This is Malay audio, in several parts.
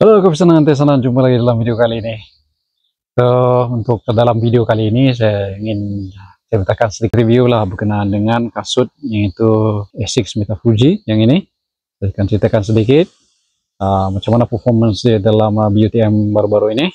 Halo, kesenangan senang jumpa lagi dalam video kali ini. Untuk dalam video kali ini saya ingin ceritakan sedikit review lah berkenaan dengan kasut yaitu Asics Meta Fuji yang ini. Saya akan ceritakan sedikit macam mana performance dia dalam BUTM baru-baru ini.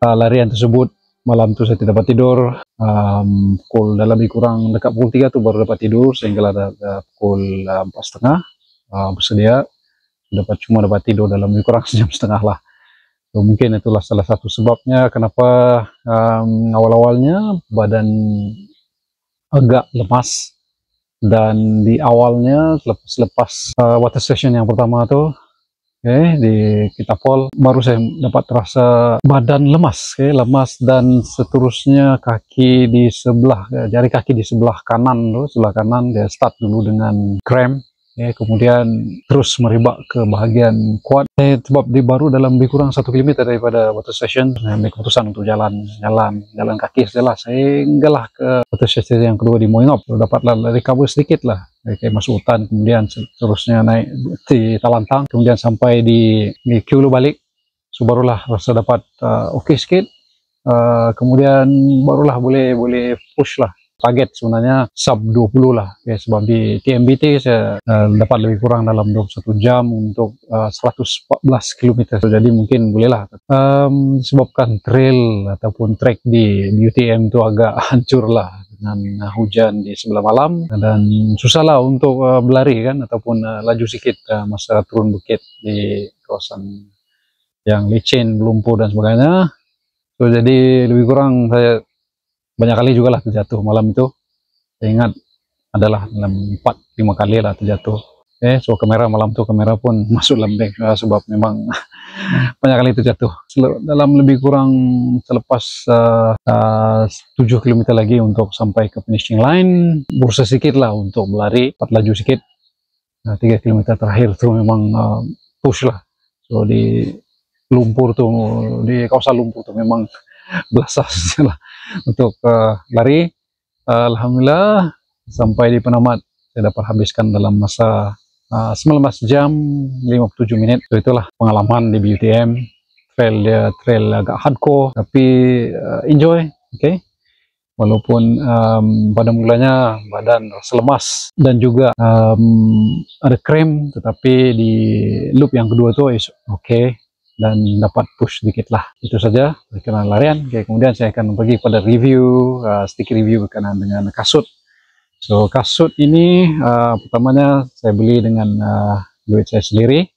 Larian tersebut malam tu saya tidak dapat tidur, pukul dalam lebih kurang dekat pukul 3 tu baru dapat tidur sehingga ada pukul 4:30 bersedia cuma dapat tidur dalam lebih kurang sejam setengah lah. So, mungkin itulah salah satu sebabnya kenapa awal-awalnya badan agak lemas, dan di awalnya selepas water session yang pertama tu di Kitapol baru saya dapat terasa badan lemas, lemas, dan seterusnya kaki di sebelah jari kaki di sebelah kanan dia start dulu dengan cramp, kemudian terus merebak ke bahagian quad. Sebab dia baru dalam lebih kurang 1 km daripada water session, saya ambil keputusan untuk jalan kaki sajalah sehinggalah ke water session yang kedua di Moingop. Dapatlah recover sedikit lah, kayak masuk hutan, kemudian seterusnya naik di Talantang, kemudian sampai di Kiulu balik. So barulah rasa dapat okey sikit, kemudian barulah boleh push lah. Target sebenarnya sub 20 lah, sebab di TMBT saya dapat lebih kurang dalam 21 jam untuk 114 km. So, jadi mungkin bolehlah, disebabkan trail ataupun trek di BUTM itu agak hancur lah dengan hujan di sebelah malam, dan susah lah untuk berlari ataupun laju sikit masa turun bukit di kawasan yang licin, berlumpur dan sebagainya. So, jadi lebih kurang saya banyak kali juga lah terjatuh malam itu. Saya ingat adalah dalam 4-5 kali lah terjatuh. So kamera malam itu, kamera pun masuk lembek sebab memang banyak kali terjatuh. Dalam lebih kurang selepas 7 km lagi untuk sampai ke finishing line, berusaha sedikit lah untuk berlari, laju sikit. 3 km terakhir tu memang push lah. So di lumpur tu, di kawasan lumpur tu memang belasah saja lah untuk lari. Alhamdulillah sampai di Penamat saya dapat habiskan dalam masa 19 jam 57 menit. So itulah pengalaman di BUTM. Trail agak hardcore tapi enjoy, walaupun pada mulanya badan rasa lemas dan juga ada cramp, tetapi di loop yang kedua tu is dan dapat push sedikit lah. Itu saja berkenaan larian. Kemudian saya akan pergi pada review, sedikit review berkenaan dengan kasut. So kasut ini pertamanya saya beli dengan duit saya sendiri,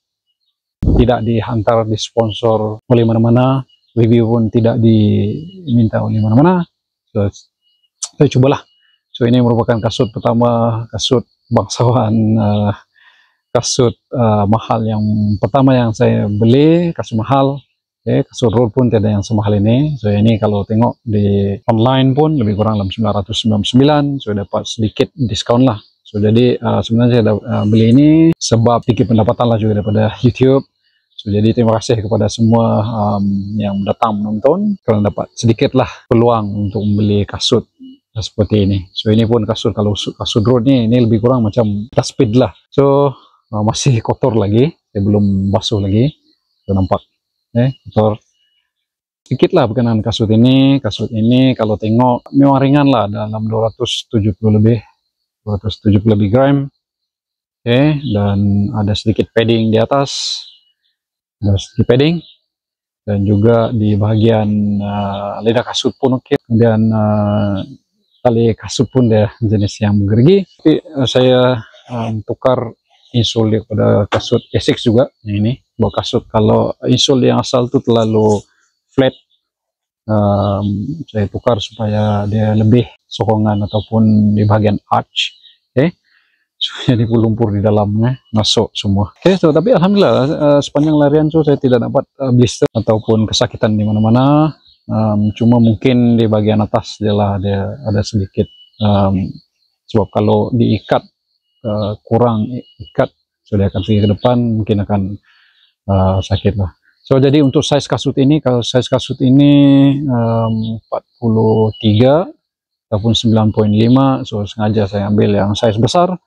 tidak dihantar, disponsor oleh mana-mana, review pun tidak diminta oleh mana-mana. So saya cobalah So ini merupakan kasut pertama, kasut bangsawan, kasut mahal yang pertama yang saya beli, kasut mahal. Kasut roll pun tidak yang semahal ini. So ini kalau tengok di online pun lebih kurang dalam 999. So dapat sedikit diskon lah. So jadi sebenarnya saya beli ini sebab sedikit pendapatan lah juga daripada YouTube. So jadi terima kasih kepada semua yang datang menonton, kerana dapat sedikit lah peluang untuk membeli kasut seperti ini. So ini pun kasut, kalau kasut road ni, ini lebih kurang macam speed lah. So masih kotor lagi, saya belum basuh lagi. So nampak kotor sedikit lah berkenaan kasut ini. Kasut ini kalau tengok memang ringan lah, dalam 270 lebih gram. Dan ada sedikit padding di atas, ada sedikit padding, dan juga di bahagian lidah kasut pun okey. Kemudian tali kasut pun dia jenis yang bergerigi. Tapi saya tukar insole dia pada kasut Essex juga yang ini. Buat kasut kalau insole yang asal tu terlalu flat, saya tukar supaya dia lebih sokongan ataupun di bahagian arch. So, jadi lumpur di dalamnya masuk semua. So tapi alhamdulillah sepanjang larian saya tidak dapat blister ataupun kesakitan di mana-mana. Cuma mungkin di bagian atas dia ada sedikit, sebab kalau diikat kurang ikat, so dia akan pergi ke depan, mungkin akan sakit lah. So jadi untuk size kasut ini, kalau size kasut ini 43 ataupun 9.5, so sengaja saya ambil yang size besar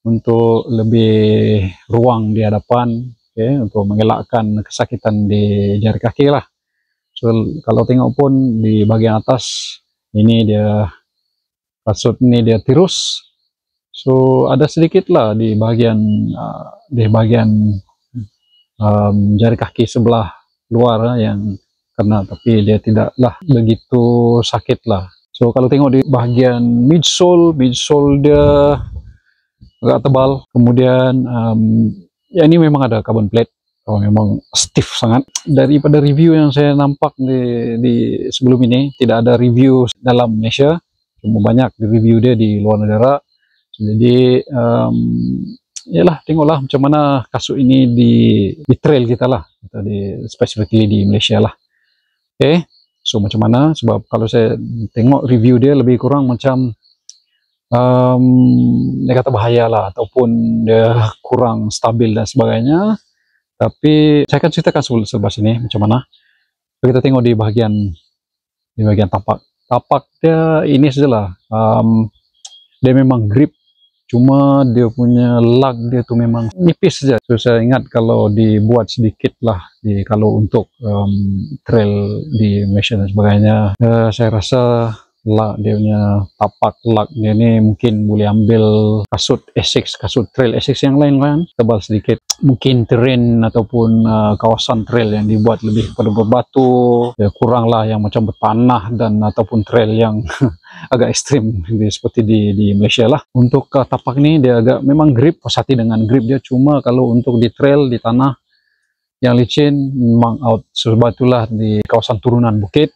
untuk lebih ruang di hadapan, untuk mengelakkan kesakitan di jari kaki lah. So kalau tengok pun di bagian atas ini dia kasut ini dia tirus, so ada sedikit lah di bagian jari kaki sebelah luar yang kena, tapi dia tidaklah begitu sakit lah. So kalau tengok di bagian midsole dia agak tebal. Kemudian ya ini memang ada carbon plate, memang stiff sangat. Daripada review yang saya nampak di sebelum ini, tidak ada review dalam Malaysia, cuma banyak di review dia di luar negara. Jadi yalah, tengoklah macam mana kasut ini di trail kita lah, di specifically di Malaysia lah. So macam mana, sebab kalau saya tengok review dia lebih kurang macam dia kata bahaya lah, ataupun dia kurang stabil dan sebagainya. Tapi saya akan ceritakan selepas ini macam mana. So, kita tengok di bahagian tapak dia ini sajalah. Dia memang grip, cuma dia punya lug dia tu memang nipis saja. So saya ingat kalau dibuat sedikit lah kalau untuk trail di Malaysia dan sebagainya, saya rasa dia punya tapak lug dia ni mungkin boleh ambil kasut Essex, kasut trail Essex yang lain kan, tebal sedikit. Mungkin terrain ataupun kawasan trail yang dibuat lebih pada berbatu, kurang lah yang macam bertanah dan ataupun trail yang agak ekstrim seperti di Malaysia lah. Untuk tapak ni dia agak memang grip, puas hati dengan grip dia, cuma kalau untuk di trail di tanah yang licin memang out. Sebab itulah di kawasan turunan bukit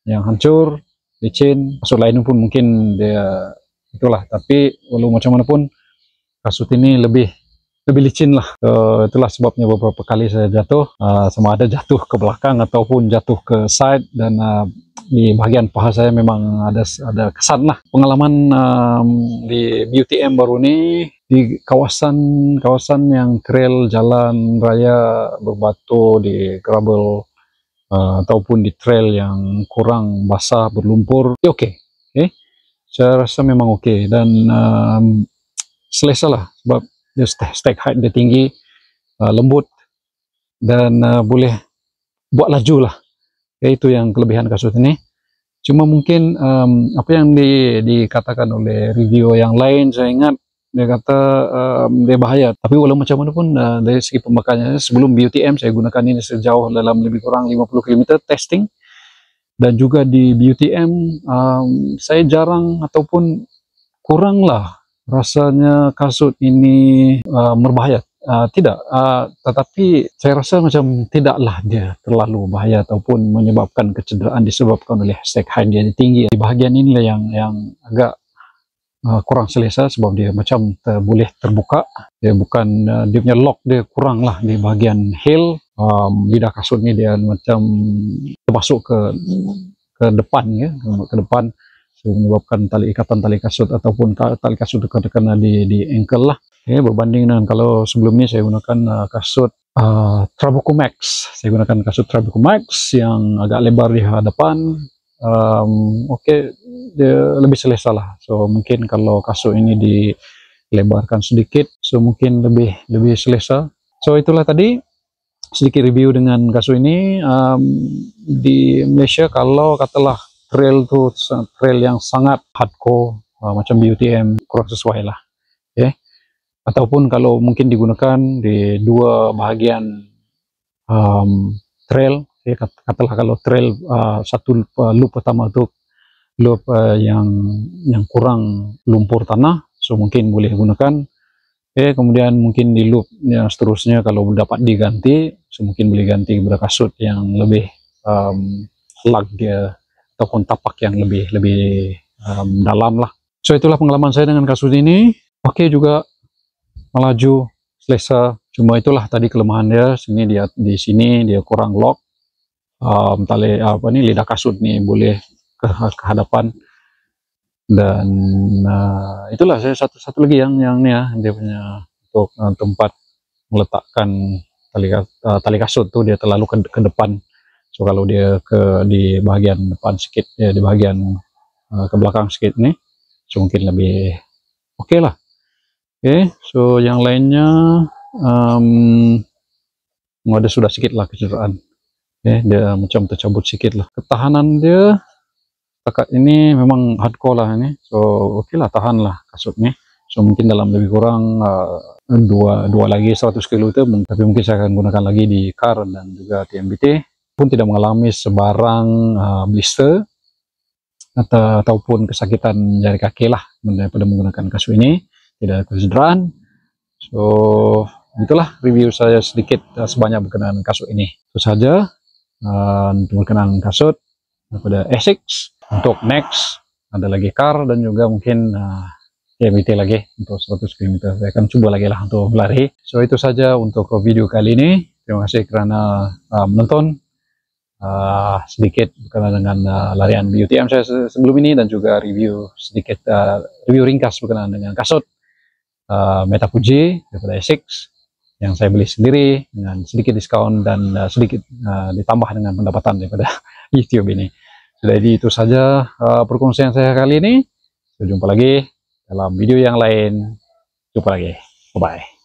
yang hancur, licin, kasut lain pun mungkin dia itulah. Tapi walau macam mana pun kasut ini lebih licin lah. Itulah sebabnya beberapa kali saya jatuh, sama ada jatuh ke belakang ataupun jatuh ke side, dan di bahagian paha saya memang ada kesan lah. Pengalaman di BUTM baru ni, di kawasan yang trail jalan raya berbatu, di gravel ataupun di trail yang kurang basah berlumpur, okey. Saya rasa memang okey, dan selesa lah, sebab dia stack height dia tinggi, lembut, dan boleh buat laju lah. Itu yang kelebihan kasut ini. Cuma mungkin apa yang dikatakan oleh review yang lain, saya ingat dia kata dia bahaya. Tapi walau macam mana pun dari segi pemakaiannya, sebelum BUTM saya gunakan ini sejauh dalam lebih kurang 50 km testing, dan juga di BUTM saya jarang ataupun kurang lah rasanya kasut ini berbahaya. Tetapi saya rasa macam tidaklah dia terlalu bahaya ataupun menyebabkan kecederaan disebabkan oleh stack height dia tinggi. Di bahagian inilah yang agak kurang selesa sebab dia macam boleh terbuka. Dia bukan dia punya lock dia kurang lah di bahagian heel. Lidah kasut ni dia macam termasuk ke depan ya, ke depan, so menyebabkan ikatan tali kasut ataupun tali kasut terkena di ankle lah. Okay, berbanding dengan kalau sebelum ni saya gunakan kasut Trabuco Max. Saya gunakan kasut Trabuco Max yang agak lebar di hadapan. Okey, dia lebih selesa lah. So mungkin kalau kasut ini dilebarkan sedikit, so mungkin lebih selesa. So itulah tadi sedikit review dengan kasut ini. Di Malaysia kalau katalah trail yang sangat hardcore macam BUTM kurang sesuai lah. Okay. Ataupun kalau mungkin digunakan di dua bahagian trail, okay, katalah kalau trail satu loop pertama tu loop yang kurang lumpur tanah, so mungkin boleh gunakan. Okay, kemudian mungkin di loop yang seterusnya kalau dapat diganti, so mungkin boleh ganti kepada kasut yang lebih lug dia ataupun tapak yang lebih dalam lah. So itulah pengalaman saya dengan kasut ini. Okey juga, melaju, selesa. Cuma itulah tadi kelemahan dia. Di sini dia kurang lock. Lidah kasut ni boleh ke hadapan. Dan itulah saya satu lagi yang ni ya, dia punya untuk tempat meletakkan tali kasut tu dia terlalu ke depan. So kalau dia di bahagian depan sikit, di bahagian ke belakang sikit ni, so mungkin lebih okey lah. Okay, so yang lainnya ada sudah sikit lah kecederaan. Okay, dia macam tercabut sikit lah. Ketahanan dia setakat ini memang hardcore lah ini. So okey lah, tahan lah kasut ni. So mungkin dalam lebih kurang dua lagi 100 km, tapi mungkin saya akan gunakan lagi di car dan juga TMBT. Pun tidak mengalami sebarang blister ataupun kesakitan jari kaki lah daripada menggunakan kasut ini. Tidak ada kecederaan. So itulah review saya sedikit sebanyak berkenaan kasut ini. Itu saja berkenaan kasut daripada Asics. Untuk next ada lagi car dan juga mungkin TMBT lagi untuk 100 km. Saya akan cuba lagi lah untuk berlari. So itu saja untuk video kali ini. Terima kasih kerana menonton. Sedikit berkenaan dengan larian BUTM saya sebelum ini dan juga review sedikit review ringkas berkenaan dengan kasut Meta Fuji daripada Asics yang saya beli sendiri dengan sedikit diskaun dan sedikit ditambah dengan pendapatan daripada YouTube ini. Jadi itu saja perkongsian saya kali ini. Sampai jumpa lagi dalam video yang lain. Jumpa lagi. Bye bye.